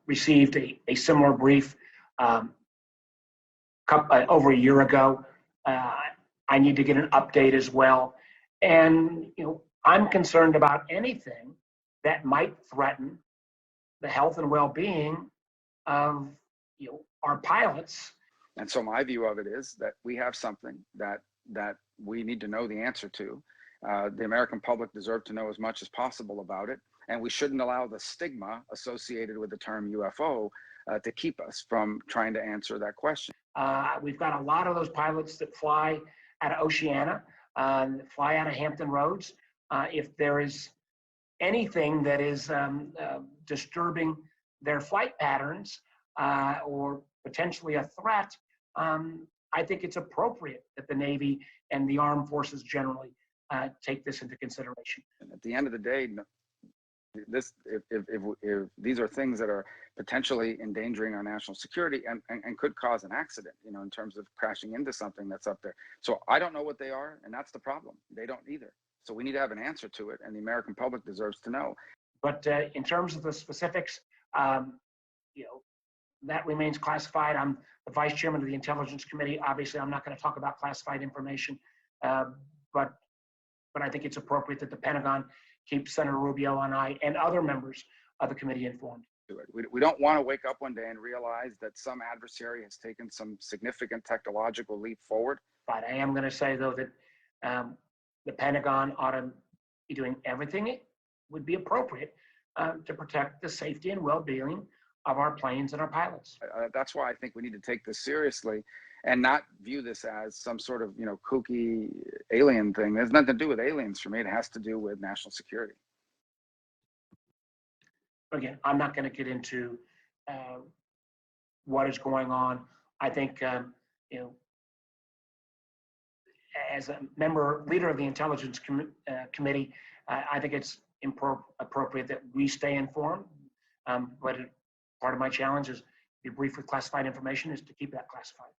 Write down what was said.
received a similar brief over a year ago. I need to get an update as well. And, I'm concerned about anything that might threaten the health and well-being of, our pilots. And so my view of it is that we have something that we need to know the answer to. The American public deserve to know as much as possible about it. And we shouldn't allow the stigma associated with the term UFO to keep us from trying to answer that question. We've got a lot of those pilots that fly out of Oceana, fly out of Hampton Roads. If there is anything that is disturbing their flight patterns or potentially a threat, I think it's appropriate that the Navy and the armed forces generally take this into consideration. And at the end of the day, if these are things that are potentially endangering our national security and could cause an accident, in terms of crashing into something that's up there. So I don't know what they are, and that's the problem. They don't either. So we need to have an answer to it, and the American public deserves to know. But in terms of the specifics, that remains classified. I'm the vice chairman of the Intelligence Committee. Obviously, I'm not going to talk about classified information, but I think it's appropriate that the Pentagon keeps Senator Rubio and I and other members of the committee informed. We don't want to wake up one day and realize that some adversary has taken some significant technological leap forward. But I am going to say, though, that the Pentagon ought to be doing everything it would be appropriate to protect the safety and well-being of our planes and our pilots. That's why I think we need to take this seriously and not view this as some sort of, kooky alien thing. There's nothing to do with aliens for me. It has to do with national security. Again, I'm not going to get into what is going on. I think, as a leader of the Intelligence Committee, I think it's appropriate that we stay informed. But part of my challenge is to be brief with classified information is to keep that classified.